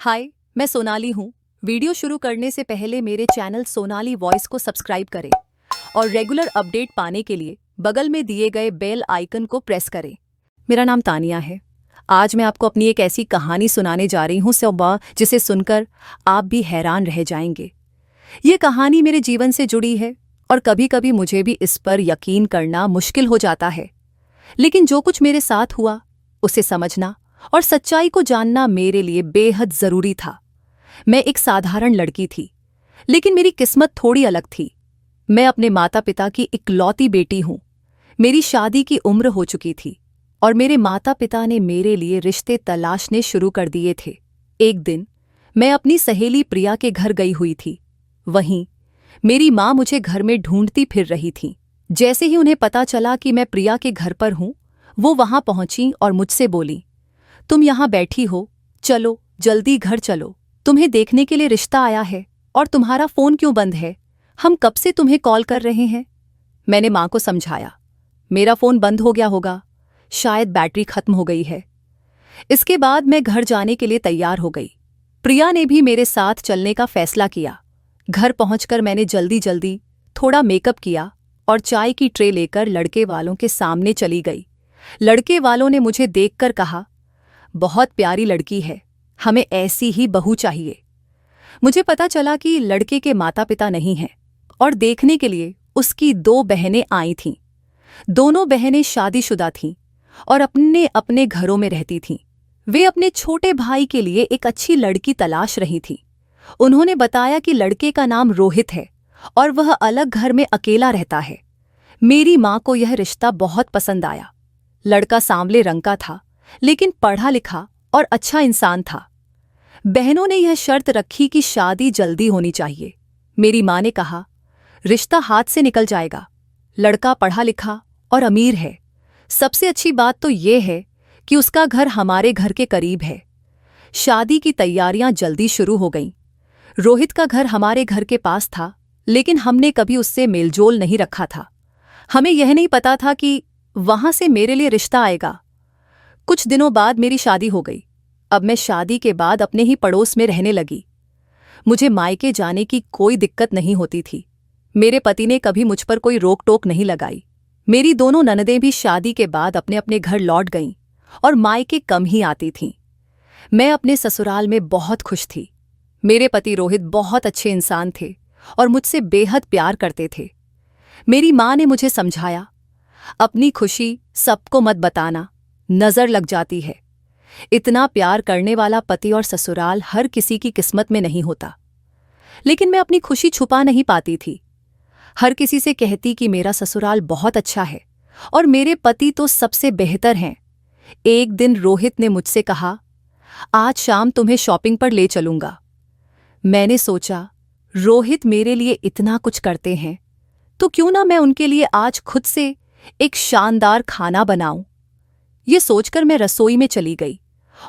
हाय, मैं सोनाली हूँ। वीडियो शुरू करने से पहले मेरे चैनल सोनाली वॉइस को सब्सक्राइब करें और रेगुलर अपडेट पाने के लिए बगल में दिए गए बेल आइकन को प्रेस करें। मेरा नाम तानिया है। आज मैं आपको अपनी एक ऐसी कहानी सुनाने जा रही हूँ जिसे सुनकर आप भी हैरान रह जाएंगे। ये कहानी मेरे जीवन से जुड़ी है और कभी कभी मुझे भी इस पर यकीन करना मुश्किल हो जाता है, लेकिन जो कुछ मेरे साथ हुआ उसे समझना और सच्चाई को जानना मेरे लिए बेहद जरूरी था। मैं एक साधारण लड़की थी, लेकिन मेरी किस्मत थोड़ी अलग थी। मैं अपने माता पिता की इकलौती बेटी हूँ। मेरी शादी की उम्र हो चुकी थी और मेरे माता पिता ने मेरे लिए रिश्ते तलाशने शुरू कर दिए थे। एक दिन मैं अपनी सहेली प्रिया के घर गई हुई थी। वहीं मेरी माँ मुझे घर में ढूंढती फिर रही थी। जैसे ही उन्हें पता चला कि मैं प्रिया के घर पर हूँ, वो वहां पहुंची और मुझसे बोली, तुम यहाँ बैठी हो, चलो जल्दी घर चलो। तुम्हें देखने के लिए रिश्ता आया है। और तुम्हारा फोन क्यों बंद है? हम कब से तुम्हें कॉल कर रहे हैं। मैंने माँ को समझाया, मेरा फोन बंद हो गया होगा, शायद बैटरी खत्म हो गई है। इसके बाद मैं घर जाने के लिए तैयार हो गई। प्रिया ने भी मेरे साथ चलने का फैसला किया। घर पहुंचकर मैंने जल्दी जल्दी थोड़ा मेकअप किया और चाय की ट्रे लेकर लड़के वालों के सामने चली गई। लड़के वालों ने मुझे देखकर कहा, बहुत प्यारी लड़की है, हमें ऐसी ही बहू चाहिए। मुझे पता चला कि लड़के के माता पिता नहीं हैं और देखने के लिए उसकी 2 बहनें आई थीं। दोनों बहनें शादीशुदा थीं और अपने अपने घरों में रहती थीं। वे अपने छोटे भाई के लिए एक अच्छी लड़की तलाश रही थीं। उन्होंने बताया कि लड़के का नाम रोहित है और वह अलग घर में अकेला रहता है। मेरी माँ को यह रिश्ता बहुत पसंद आया। लड़का सांवले रंग का था, लेकिन पढ़ा लिखा और अच्छा इंसान था। बहनों ने यह शर्त रखी कि शादी जल्दी होनी चाहिए। मेरी माँ ने कहा, रिश्ता हाथ से निकल जाएगा। लड़का पढ़ा लिखा और अमीर है। सबसे अच्छी बात तो यह है कि उसका घर हमारे घर के करीब है। शादी की तैयारियां जल्दी शुरू हो गईं। रोहित का घर हमारे घर के पास था, लेकिन हमने कभी उससे मेलजोल नहीं रखा था। हमें यह नहीं पता था कि वहां से मेरे लिए रिश्ता आएगा। कुछ दिनों बाद मेरी शादी हो गई। अब मैं शादी के बाद अपने ही पड़ोस में रहने लगी। मुझे मायके जाने की कोई दिक्कत नहीं होती थी। मेरे पति ने कभी मुझ पर कोई रोक टोक नहीं लगाई। मेरी दोनों ननदें भी शादी के बाद अपने अपने घर लौट गईं और मायके कम ही आती थीं। मैं अपने ससुराल में बहुत खुश थी। मेरे पति रोहित बहुत अच्छे इंसान थे और मुझसे बेहद प्यार करते थे। मेरी माँ ने मुझे समझाया, अपनी खुशी सबको मत बताना, नजर लग जाती है। इतना प्यार करने वाला पति और ससुराल हर किसी की किस्मत में नहीं होता। लेकिन मैं अपनी खुशी छुपा नहीं पाती थी। हर किसी से कहती कि मेरा ससुराल बहुत अच्छा है और मेरे पति तो सबसे बेहतर हैं। एक दिन रोहित ने मुझसे कहा, आज शाम तुम्हें शॉपिंग पर ले चलूंगा। मैंने सोचा, रोहित मेरे लिए इतना कुछ करते हैं, तो क्यों ना मैं उनके लिए आज खुद से एक शानदार खाना बनाऊं। ये सोचकर मैं रसोई में चली गई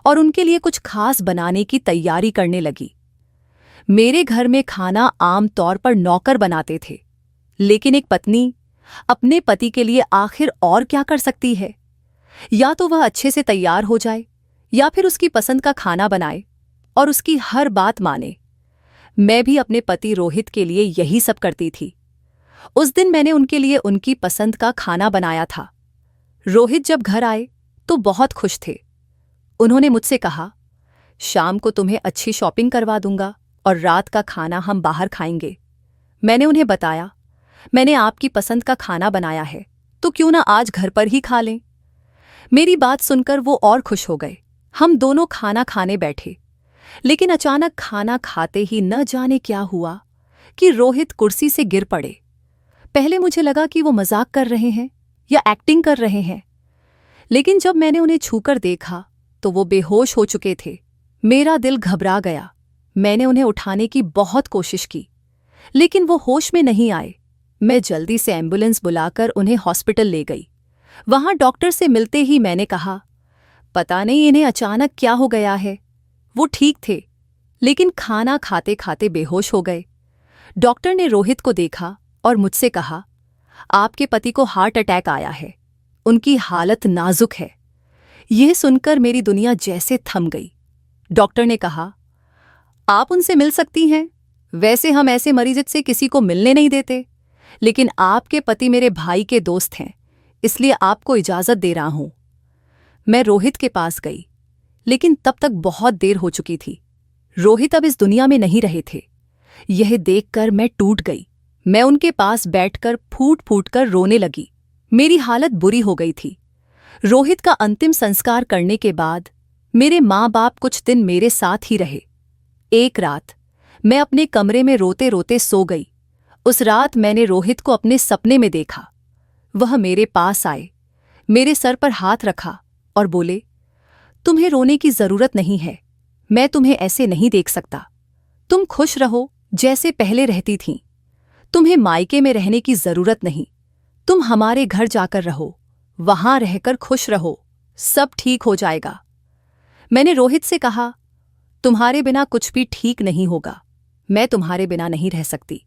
और उनके लिए कुछ खास बनाने की तैयारी करने लगी। मेरे घर में खाना आम तौर पर नौकर बनाते थे, लेकिन एक पत्नी अपने पति के लिए आखिर और क्या कर सकती है। या तो वह अच्छे से तैयार हो जाए या फिर उसकी पसंद का खाना बनाए और उसकी हर बात माने। मैं भी अपने पति रोहित के लिए यही सब करती थी। उस दिन मैंने उनके लिए उनकी पसंद का खाना बनाया था। रोहित जब घर आए तो बहुत खुश थे। उन्होंने मुझसे कहा, शाम को तुम्हें अच्छी शॉपिंग करवा दूंगा और रात का खाना हम बाहर खाएंगे। मैंने उन्हें बताया, मैंने आपकी पसंद का खाना बनाया है, तो क्यों ना आज घर पर ही खा लें। मेरी बात सुनकर वो और खुश हो गए। हम दोनों खाना खाने बैठे, लेकिन अचानक खाना खाते ही न जाने क्या हुआ कि रोहित कुर्सी से गिर पड़े। पहले मुझे लगा कि वो मजाक कर रहे हैं या एक्टिंग कर रहे हैं, लेकिन जब मैंने उन्हें छूकर देखा तो वो बेहोश हो चुके थे। मेरा दिल घबरा गया। मैंने उन्हें उठाने की बहुत कोशिश की, लेकिन वो होश में नहीं आए। मैं जल्दी से एम्बुलेंस बुलाकर उन्हें हॉस्पिटल ले गई। वहां डॉक्टर से मिलते ही मैंने कहा, पता नहीं इन्हें अचानक क्या हो गया है। वो ठीक थे, लेकिन खाना खाते खाते बेहोश हो गए। डॉक्टर ने रोहित को देखा और मुझसे कहा, आपके पति को हार्ट अटैक आया है, उनकी हालत नाजुक है। यह सुनकर मेरी दुनिया जैसे थम गई। डॉक्टर ने कहा, आप उनसे मिल सकती हैं। वैसे हम ऐसे मरीज से किसी को मिलने नहीं देते, लेकिन आपके पति मेरे भाई के दोस्त हैं, इसलिए आपको इजाजत दे रहा हूं। मैं रोहित के पास गई, लेकिन तब तक बहुत देर हो चुकी थी। रोहित अब इस दुनिया में नहीं रहे थे। यह देखकर मैं टूट गई। मैं उनके पास बैठकर फूट फूट कर रोने लगी। मेरी हालत बुरी हो गई थी। रोहित का अंतिम संस्कार करने के बाद मेरे माँ बाप कुछ दिन मेरे साथ ही रहे। एक रात मैं अपने कमरे में रोते रोते सो गई। उस रात मैंने रोहित को अपने सपने में देखा। वह मेरे पास आए, मेरे सर पर हाथ रखा और बोले, तुम्हें रोने की जरूरत नहीं है, मैं तुम्हें ऐसे नहीं देख सकता। तुम खुश रहो जैसे पहले रहती थीं। तुम्हें मायके में रहने की जरूरत नहीं, तुम हमारे घर जाकर रहो, वहां रहकर खुश रहो, सब ठीक हो जाएगा। मैंने रोहित से कहा, तुम्हारे बिना कुछ भी ठीक नहीं होगा, मैं तुम्हारे बिना नहीं रह सकती।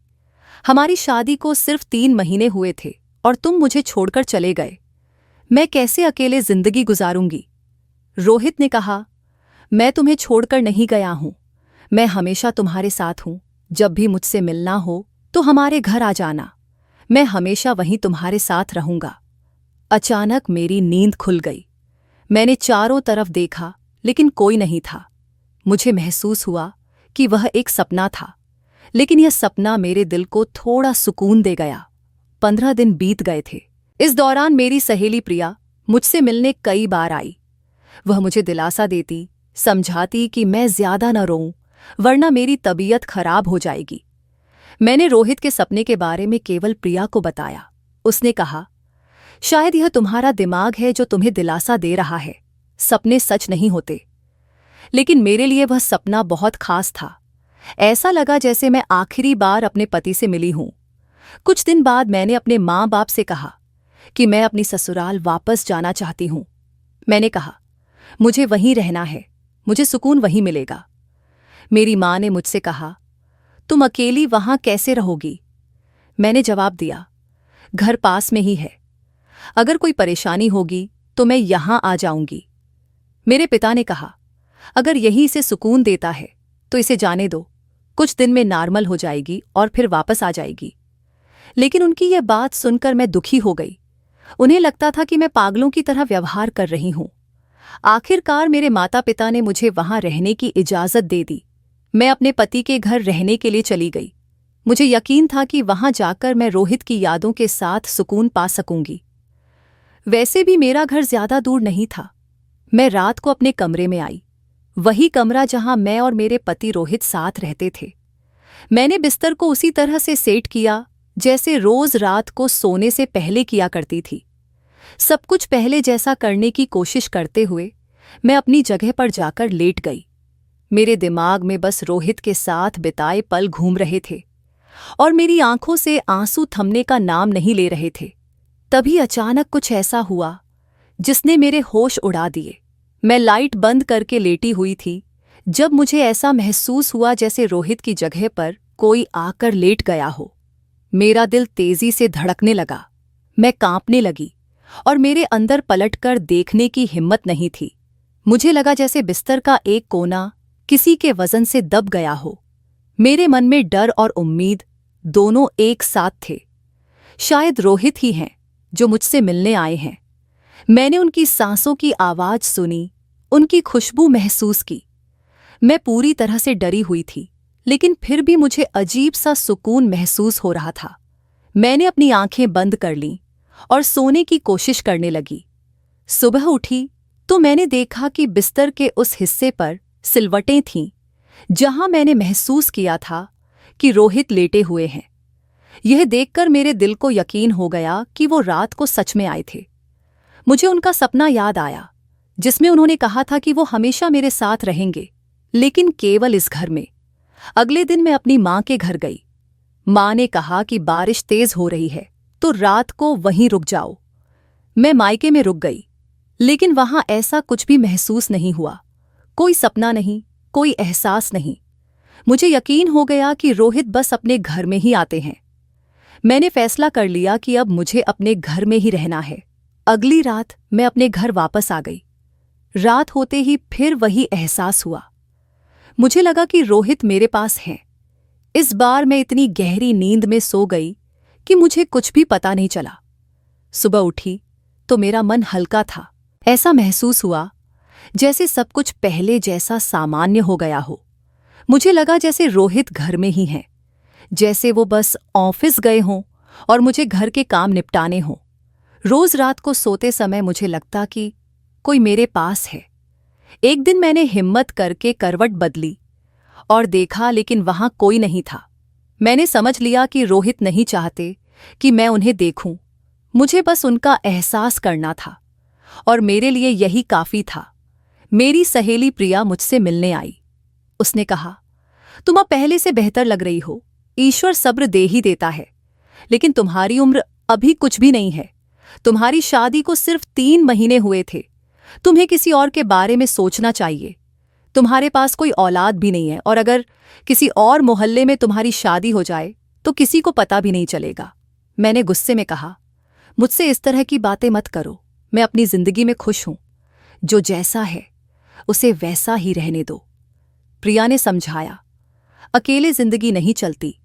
हमारी शादी को सिर्फ 3 महीने हुए थे और तुम मुझे छोड़कर चले गए। मैं कैसे अकेले जिंदगी गुजारूंगी? रोहित ने कहा, मैं तुम्हें छोड़कर नहीं गया हूं, मैं हमेशा तुम्हारे साथ हूं। जब भी मुझसे मिलना हो तो हमारे घर आ जाना, मैं हमेशा वहीं तुम्हारे साथ रहूंगा। अचानक मेरी नींद खुल गई। मैंने चारों तरफ देखा, लेकिन कोई नहीं था। मुझे महसूस हुआ कि वह एक सपना था, लेकिन यह सपना मेरे दिल को थोड़ा सुकून दे गया। 15 दिन बीत गए थे। इस दौरान मेरी सहेली प्रिया मुझसे मिलने कई बार आई। वह मुझे दिलासा देती, समझाती कि मैं ज्यादा न रोऊं, वरना मेरी तबीयत खराब हो जाएगी। मैंने रोहित के सपने के बारे में केवल प्रिया को बताया। उसने कहा, शायद यह तुम्हारा दिमाग है जो तुम्हें दिलासा दे रहा है, सपने सच नहीं होते। लेकिन मेरे लिए वह सपना बहुत खास था। ऐसा लगा जैसे मैं आखिरी बार अपने पति से मिली हूं। कुछ दिन बाद मैंने अपने माँ बाप से कहा कि मैं अपनी ससुराल वापस जाना चाहती हूं। मैंने कहा, मुझे वहीं रहना है, मुझे सुकून वहीं मिलेगा। मेरी माँ ने मुझसे कहा, तुम अकेली वहां कैसे रहोगी? मैंने जवाब दिया, घर पास में ही है, अगर कोई परेशानी होगी तो मैं यहां आ जाऊंगी। मेरे पिता ने कहा, अगर यही इसे सुकून देता है तो इसे जाने दो, कुछ दिन में नॉर्मल हो जाएगी और फिर वापस आ जाएगी। लेकिन उनकी यह बात सुनकर मैं दुखी हो गई। उन्हें लगता था कि मैं पागलों की तरह व्यवहार कर रही हूं। आखिरकार मेरे माता पिता ने मुझे वहां रहने की इजाजत दे दी। मैं अपने पति के घर रहने के लिए चली गई। मुझे यकीन था कि वहां जाकर मैं रोहित की यादों के साथ सुकून पा सकूंगी। वैसे भी मेरा घर ज्यादा दूर नहीं था। मैं रात को अपने कमरे में आई, वही कमरा जहां मैं और मेरे पति रोहित साथ रहते थे। मैंने बिस्तर को उसी तरह से सेट किया जैसे रोज रात को सोने से पहले किया करती थी। सब कुछ पहले जैसा करने की कोशिश करते हुए मैं अपनी जगह पर जाकर लेट गई। मेरे दिमाग में बस रोहित के साथ बिताए पल घूम रहे थे और मेरी आंखों से आंसू थमने का नाम नहीं ले रहे थे। तभी अचानक कुछ ऐसा हुआ जिसने मेरे होश उड़ा दिए। मैं लाइट बंद करके लेटी हुई थी जब मुझे ऐसा महसूस हुआ जैसे रोहित की जगह पर कोई आकर लेट गया हो। मेरा दिल तेजी से धड़कने लगा, मैं कांपने लगी और मेरे अंदर पलटकर देखने की हिम्मत नहीं थी। मुझे लगा जैसे बिस्तर का एक कोना किसी के वजन से दब गया हो। मेरे मन में डर और उम्मीद दोनों एक साथ थे। शायद रोहित ही हैं जो मुझसे मिलने आए हैं। मैंने उनकी सांसों की आवाज सुनी, उनकी खुशबू महसूस की। मैं पूरी तरह से डरी हुई थी, लेकिन फिर भी मुझे अजीब सा सुकून महसूस हो रहा था। मैंने अपनी आंखें बंद कर लीं और सोने की कोशिश करने लगी। सुबह उठी तो मैंने देखा कि बिस्तर के उस हिस्से पर सिलवटें थीं जहां मैंने महसूस किया था कि रोहित लेटे हुए हैं। यह देखकर मेरे दिल को यकीन हो गया कि वो रात को सच में आए थे। मुझे उनका सपना याद आया जिसमें उन्होंने कहा था कि वो हमेशा मेरे साथ रहेंगे, लेकिन केवल इस घर में। अगले दिन मैं अपनी माँ के घर गई। माँ ने कहा कि बारिश तेज हो रही है तो रात को वहीं रुक जाओ। मैं मायके में रुक गई, लेकिन वहां ऐसा कुछ भी महसूस नहीं हुआ। कोई सपना नहीं, कोई एहसास नहीं। मुझे यकीन हो गया कि रोहित बस अपने घर में ही आते हैं। मैंने फैसला कर लिया कि अब मुझे अपने घर में ही रहना है। अगली रात मैं अपने घर वापस आ गई। रात होते ही फिर वही एहसास हुआ। मुझे लगा कि रोहित मेरे पास है। इस बार मैं इतनी गहरी नींद में सो गई कि मुझे कुछ भी पता नहीं चला। सुबह उठी तो मेरा मन हल्का था। ऐसा महसूस हुआ जैसे सब कुछ पहले जैसा सामान्य हो गया हो। मुझे लगा जैसे रोहित घर में ही हैं, जैसे वो बस ऑफिस गए हों और मुझे घर के काम निपटाने हों। रोज रात को सोते समय मुझे लगता कि कोई मेरे पास है। एक दिन मैंने हिम्मत करके करवट बदली और देखा, लेकिन वहां कोई नहीं था। मैंने समझ लिया कि रोहित नहीं चाहते कि मैं उन्हें देखूं। मुझे बस उनका एहसास करना था और मेरे लिए यही काफी था। मेरी सहेली प्रिया मुझसे मिलने आई। उसने कहा, तुम अब पहले से बेहतर लग रही हो। ईश्वर सब्र दे ही देता है, लेकिन तुम्हारी उम्र अभी कुछ भी नहीं है। तुम्हारी शादी को सिर्फ 3 महीने हुए थे। तुम्हें किसी और के बारे में सोचना चाहिए। तुम्हारे पास कोई औलाद भी नहीं है, और अगर किसी और मोहल्ले में तुम्हारी शादी हो जाए तो किसी को पता भी नहीं चलेगा। मैंने गुस्से में कहा, मुझसे इस तरह की बातें मत करो। मैं अपनी जिंदगी में खुश हूं। जो जैसा है उसे वैसा ही रहने दो। प्रिया ने समझाया, अकेले जिंदगी नहीं चलती,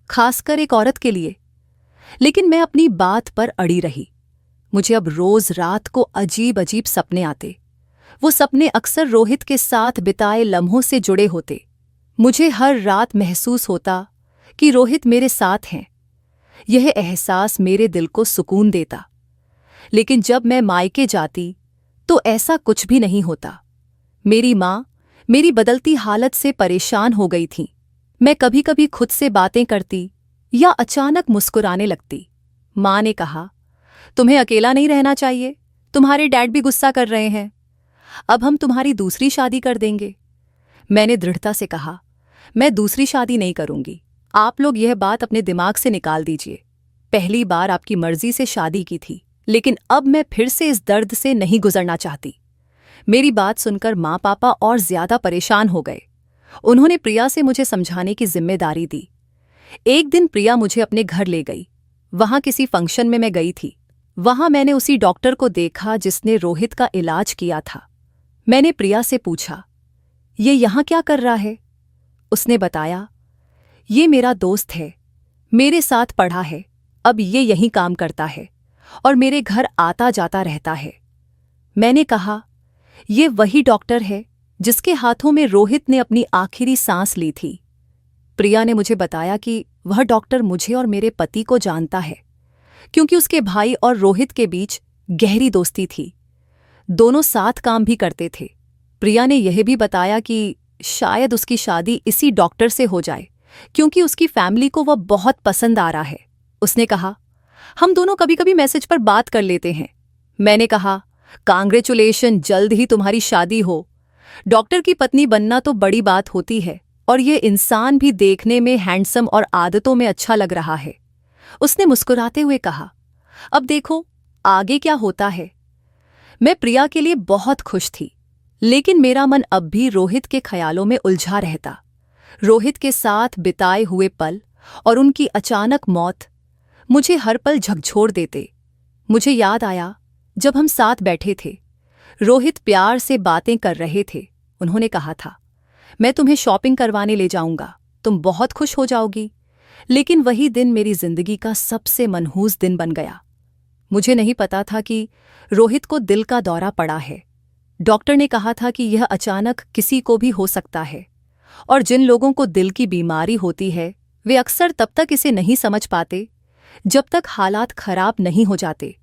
खासकर एक औरत के लिए। लेकिन मैं अपनी बात पर अड़ी रही। मुझे अब रोज रात को अजीब अजीब सपने आते। वो सपने अक्सर रोहित के साथ बिताए लम्हों से जुड़े होते। मुझे हर रात महसूस होता कि रोहित मेरे साथ हैं। यह एहसास मेरे दिल को सुकून देता। लेकिन जब मैं मायके जाती तो ऐसा कुछ भी नहीं होता। मेरी माँ मेरी बदलती हालत से परेशान हो गई थी। मैं कभी कभी खुद से बातें करती या अचानक मुस्कुराने लगती। माँ ने कहा, तुम्हें अकेला नहीं रहना चाहिए। तुम्हारे डैड भी गुस्सा कर रहे हैं। अब हम तुम्हारी दूसरी शादी कर देंगे। मैंने दृढ़ता से कहा, मैं दूसरी शादी नहीं करूंगी। आप लोग यह बात अपने दिमाग से निकाल दीजिए। पहली बार आपकी मर्जी से शादी की थी, लेकिन अब मैं फिर से इस दर्द से नहीं गुजरना चाहती। मेरी बात सुनकर माँ पापा और ज्यादा परेशान हो गए। उन्होंने प्रिया से मुझे समझाने की जिम्मेदारी दी। एक दिन प्रिया मुझे अपने घर ले गई। वहां किसी फंक्शन में मैं गई थी। वहां मैंने उसी डॉक्टर को देखा जिसने रोहित का इलाज किया था। मैंने प्रिया से पूछा, ये यहाँ क्या कर रहा है? उसने बताया, ये मेरा दोस्त है, मेरे साथ पढ़ा है, अब ये यहीं काम करता है और मेरे घर आता जाता रहता है। मैंने कहा, ये वही डॉक्टर है जिसके हाथों में रोहित ने अपनी आखिरी सांस ली थी। प्रिया ने मुझे बताया कि वह डॉक्टर मुझे और मेरे पति को जानता है, क्योंकि उसके भाई और रोहित के बीच गहरी दोस्ती थी। दोनों साथ काम भी करते थे। प्रिया ने यह भी बताया कि शायद उसकी शादी इसी डॉक्टर से हो जाए, क्योंकि उसकी फैमिली को वह बहुत पसंद आ रहा है। उसने कहा, हम दोनों कभी कभी मैसेज पर बात कर लेते हैं। मैंने कहा, कांग्रेचुलेशन, जल्द ही तुम्हारी शादी हो। डॉक्टर की पत्नी बनना तो बड़ी बात होती है, और ये इंसान भी देखने में हैंडसम और आदतों में अच्छा लग रहा है। उसने मुस्कुराते हुए कहा, अब देखो आगे क्या होता है। मैं प्रिया के लिए बहुत खुश थी, लेकिन मेरा मन अब भी रोहित के ख्यालों में उलझा रहता। रोहित के साथ बिताए हुए पल और उनकी अचानक मौत मुझे हर पल झकझोर देते। मुझे याद आया जब हम साथ बैठे थे। रोहित प्यार से बातें कर रहे थे। उन्होंने कहा था, मैं तुम्हें शॉपिंग करवाने ले जाऊंगा, तुम बहुत खुश हो जाओगी। लेकिन वही दिन मेरी जिंदगी का सबसे मनहूस दिन बन गया। मुझे नहीं पता था कि रोहित को दिल का दौरा पड़ा है। डॉक्टर ने कहा था कि यह अचानक किसी को भी हो सकता है, और जिन लोगों को दिल की बीमारी होती है वे अक्सर तब तक इसे नहीं समझ पाते जब तक हालात खराब नहीं हो जाते।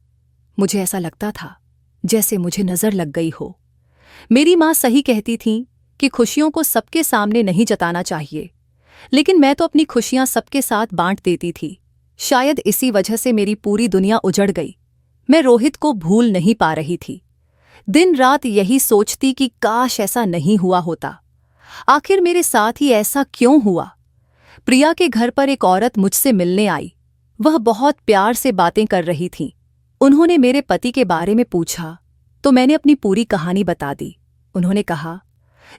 मुझे ऐसा लगता था जैसे मुझे नजर लग गई हो। मेरी माँ सही कहती थीं कि खुशियों को सबके सामने नहीं जताना चाहिए, लेकिन मैं तो अपनी खुशियां सबके साथ बांट देती थी। शायद इसी वजह से मेरी पूरी दुनिया उजड़ गई। मैं रोहित को भूल नहीं पा रही थी। दिन रात यही सोचती कि काश ऐसा नहीं हुआ होता। आखिर मेरे साथ ही ऐसा क्यों हुआ? प्रिया के घर पर एक औरत मुझसे मिलने आई। वह बहुत प्यार से बातें कर रही थी। उन्होंने मेरे पति के बारे में पूछा तो मैंने अपनी पूरी कहानी बता दी। उन्होंने कहा,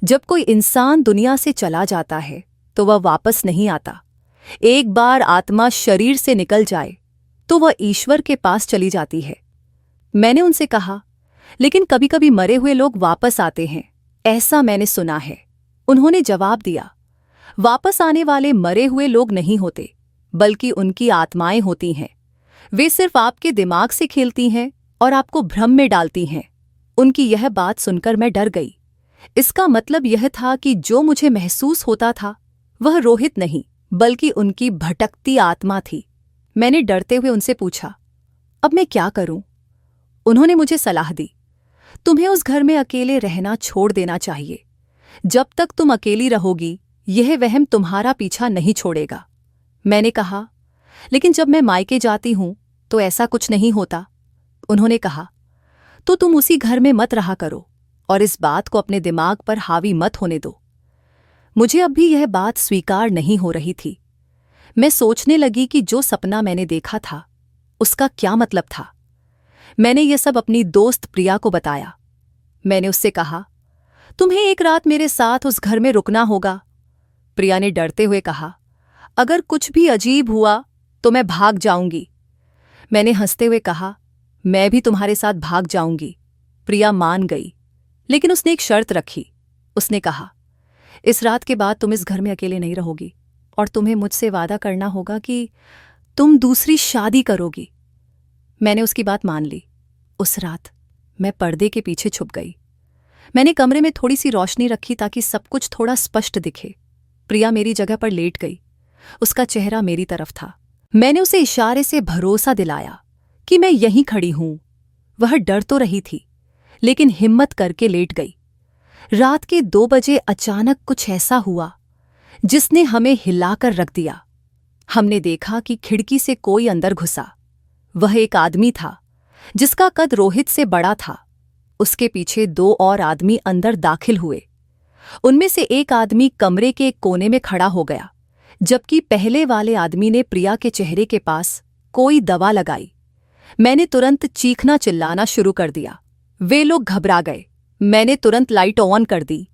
जब कोई इंसान दुनिया से चला जाता है तो वह वापस नहीं आता। एक बार आत्मा शरीर से निकल जाए तो वह ईश्वर के पास चली जाती है। मैंने उनसे कहा, लेकिन कभी कभी मरे हुए लोग वापस आते हैं, ऐसा मैंने सुना है। उन्होंने जवाब दिया, वापस आने वाले मरे हुए लोग नहीं होते, बल्कि उनकी आत्माएं होती हैं। वे सिर्फ आपके दिमाग से खेलती हैं और आपको भ्रम में डालती हैं। उनकी यह बात सुनकर मैं डर गई। इसका मतलब यह था कि जो मुझे महसूस होता था वह रोहित नहीं, बल्कि उनकी भटकती आत्मा थी। मैंने डरते हुए उनसे पूछा, अब मैं क्या करूं? उन्होंने मुझे सलाह दी, तुम्हें उस घर में अकेले रहना छोड़ देना चाहिए। जब तक तुम अकेली रहोगी, यह वहम तुम्हारा पीछा नहीं छोड़ेगा। मैंने कहा, लेकिन जब मैं मायके जाती हूं तो ऐसा कुछ नहीं होता। उन्होंने कहा, तो तुम उसी घर में मत रहा करो और इस बात को अपने दिमाग पर हावी मत होने दो। मुझे अब भी यह बात स्वीकार नहीं हो रही थी। मैं सोचने लगी कि जो सपना मैंने देखा था उसका क्या मतलब था। मैंने यह सब अपनी दोस्त प्रिया को बताया। मैंने उससे कहा, तुम्हें एक रात मेरे साथ उस घर में रुकना होगा। प्रिया ने डरते हुए कहा, अगर कुछ भी अजीब हुआ तो मैं भाग जाऊंगी। मैंने हंसते हुए कहा, मैं भी तुम्हारे साथ भाग जाऊंगी। प्रिया मान गई, लेकिन उसने एक शर्त रखी। उसने कहा, इस रात के बाद तुम इस घर में अकेले नहीं रहोगी और तुम्हें मुझसे वादा करना होगा कि तुम दूसरी शादी करोगी। मैंने उसकी बात मान ली। उस रात मैं पर्दे के पीछे छुप गई। मैंने कमरे में थोड़ी सी रोशनी रखी ताकि सब कुछ थोड़ा स्पष्ट दिखे। प्रिया मेरी जगह पर लेट गई। उसका चेहरा मेरी तरफ था। मैंने उसे इशारे से भरोसा दिलाया कि मैं यहीं खड़ी हूं। वह डर तो रही थी, लेकिन हिम्मत करके लेट गई। रात के 2 बजे अचानक कुछ ऐसा हुआ जिसने हमें हिलाकर रख दिया। हमने देखा कि खिड़की से कोई अंदर घुसा। वह एक आदमी था जिसका कद रोहित से बड़ा था। उसके पीछे 2 और आदमी अंदर दाखिल हुए। उनमें से एक आदमी कमरे के एक कोने में खड़ा हो गया, जबकि पहले वाले आदमी ने प्रिया के चेहरे के पास कोई दवा लगाई। मैंने तुरंत चीखना चिल्लाना शुरू कर दिया। वे लोग घबरा गए। मैंने तुरंत लाइट ऑन कर दी।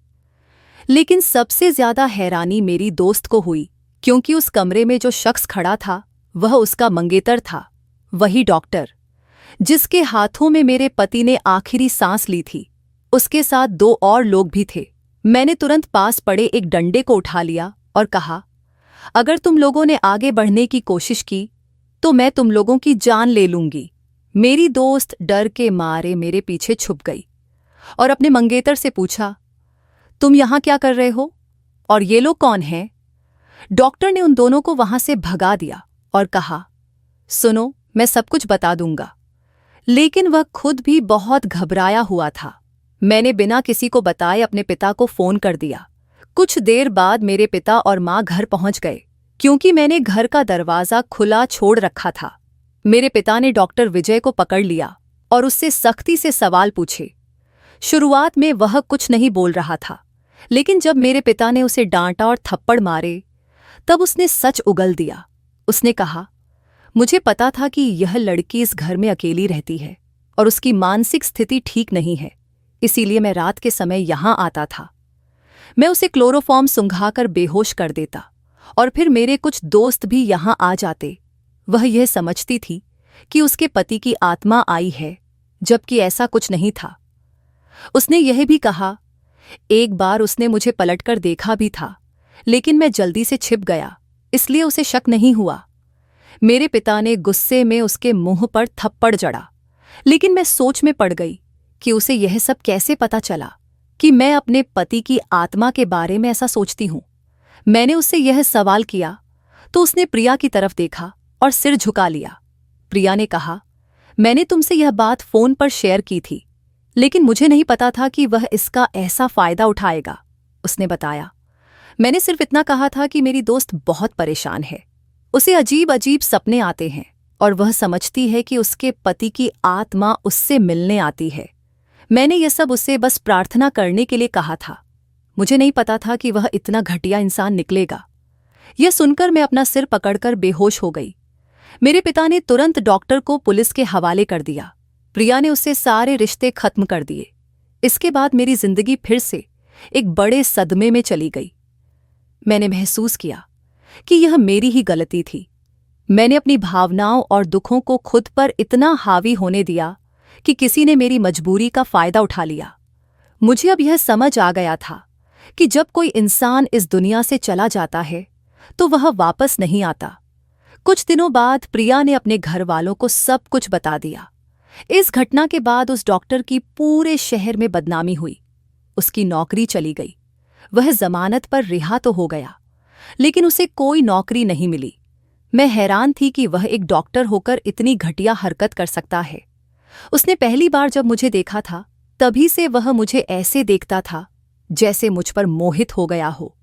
लेकिन सबसे ज्यादा हैरानी मेरी दोस्त को हुई, क्योंकि उस कमरे में जो शख्स खड़ा था वह उसका मंगेतर था, वही डॉक्टर जिसके हाथों में मेरे पति ने आखिरी सांस ली थी। उसके साथ 2 और लोग भी थे। मैंने तुरंत पास पड़े एक डंडे को उठा लिया और कहा, अगर तुम लोगों ने आगे बढ़ने की कोशिश की तो मैं तुम लोगों की जान ले लूंगी। मेरी दोस्त डर के मारे मेरे पीछे छुप गई और अपने मंगेतर से पूछा, तुम यहां क्या कर रहे हो और ये लोग कौन हैं? डॉक्टर ने उन दोनों को वहां से भगा दिया और कहा, सुनो, मैं सब कुछ बता दूंगा। लेकिन वह खुद भी बहुत घबराया हुआ था। मैंने बिना किसी को बताए अपने पिता को फोन कर दिया। कुछ देर बाद मेरे पिता और मां घर पहुंच गए, क्योंकि मैंने घर का दरवाजा खुला छोड़ रखा था। मेरे पिता ने डॉक्टर विजय को पकड़ लिया और उससे सख्ती से सवाल पूछे। शुरुआत में वह कुछ नहीं बोल रहा था, लेकिन जब मेरे पिता ने उसे डांटा और थप्पड़ मारे तब उसने सच उगल दिया। उसने कहा, मुझे पता था कि यह लड़की इस घर में अकेली रहती है और उसकी मानसिक स्थिति ठीक नहीं है, इसीलिए मैं रात के समय यहां आता था। मैं उसे क्लोरोफॉर्म सुंघाकर बेहोश कर देता और फिर मेरे कुछ दोस्त भी यहां आ जाते। वह यह समझती थी कि उसके पति की आत्मा आई है, जबकि ऐसा कुछ नहीं था। उसने यह भी कहा, एक बार उसने मुझे पलटकर देखा भी था, लेकिन मैं जल्दी से छिप गया, इसलिए उसे शक नहीं हुआ। मेरे पिता ने गुस्से में उसके मुंह पर थप्पड़ जड़ा, लेकिन मैं सोच में पड़ गई कि उसे यह सब कैसे पता चला कि मैं अपने पति की आत्मा के बारे में ऐसा सोचती हूं। मैंने उससे यह सवाल किया तो उसने प्रिया की तरफ देखा और सिर झुका लिया। प्रिया ने कहा, मैंने तुमसे यह बात फोन पर शेयर की थी, लेकिन मुझे नहीं पता था कि वह इसका ऐसा फायदा उठाएगा। उसने बताया, मैंने सिर्फ इतना कहा था कि मेरी दोस्त बहुत परेशान है। उसे अजीब अजीब सपने आते हैं और वह समझती है कि उसके पति की आत्मा उससे मिलने आती है। मैंने यह सब उसे बस प्रार्थना करने के लिए कहा था। मुझे नहीं पता था कि वह इतना घटिया इंसान निकलेगा। यह सुनकर मैं अपना सिर पकड़कर बेहोश हो गई। मेरे पिता ने तुरंत डॉक्टर को पुलिस के हवाले कर दिया। प्रिया ने उससे सारे रिश्ते खत्म कर दिए। इसके बाद मेरी जिंदगी फिर से एक बड़े सदमे में चली गई। मैंने महसूस किया कि यह मेरी ही गलती थी। मैंने अपनी भावनाओं और दुखों को खुद पर इतना हावी होने दिया कि किसी ने मेरी मजबूरी का फायदा उठा लिया। मुझे अब यह समझ आ गया था कि जब कोई इंसान इस दुनिया से चला जाता है तो वह वापस नहीं आता। कुछ दिनों बाद प्रिया ने अपने घर वालों को सब कुछ बता दिया। इस घटना के बाद उस डॉक्टर की पूरे शहर में बदनामी हुई। उसकी नौकरी चली गई। वह जमानत पर रिहा तो हो गया, लेकिन उसे कोई नौकरी नहीं मिली। मैं हैरान थी कि वह एक डॉक्टर होकर इतनी घटिया हरकत कर सकता है। उसने पहली बार जब मुझे देखा था, तभी से वह मुझे ऐसे देखता था जैसे मुझ पर मोहित हो गया हो।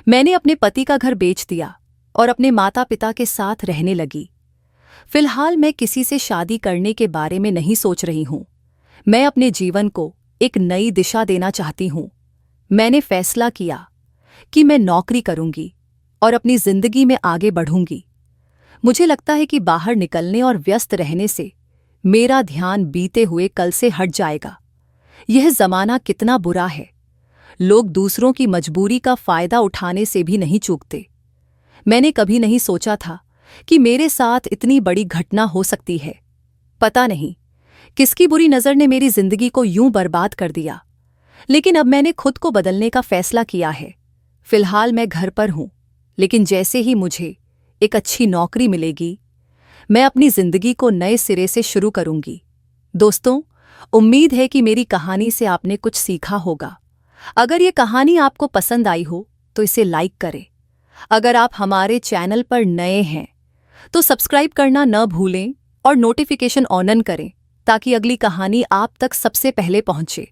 मैंने अपने पति का घर बेच दिया और अपने माता पिता के साथ रहने लगी। फिलहाल मैं किसी से शादी करने के बारे में नहीं सोच रही हूं। मैं अपने जीवन को एक नई दिशा देना चाहती हूं। मैंने फैसला किया कि मैं नौकरी करूंगी और अपनी जिंदगी में आगे बढ़ूंगी। मुझे लगता है कि बाहर निकलने और व्यस्त रहने से मेरा ध्यान बीते हुए कल से हट जाएगा। यह जमाना कितना बुरा है। लोग दूसरों की मजबूरी का फायदा उठाने से भी नहीं चूकते। मैंने कभी नहीं सोचा था कि मेरे साथ इतनी बड़ी घटना हो सकती है। पता नहीं किसकी बुरी नज़र ने मेरी जिंदगी को यूं बर्बाद कर दिया, लेकिन अब मैंने खुद को बदलने का फैसला किया है। फिलहाल मैं घर पर हूं, लेकिन जैसे ही मुझे एक अच्छी नौकरी मिलेगी, मैं अपनी जिंदगी को नए सिरे से शुरू करूंगी। दोस्तों, उम्मीद है कि मेरी कहानी से आपने कुछ सीखा होगा। अगर ये कहानी आपको पसंद आई हो तो इसे लाइक करें। अगर आप हमारे चैनल पर नए हैं तो सब्सक्राइब करना न भूलें और नोटिफिकेशन ऑन करें ताकि अगली कहानी आप तक सबसे पहले पहुंचे।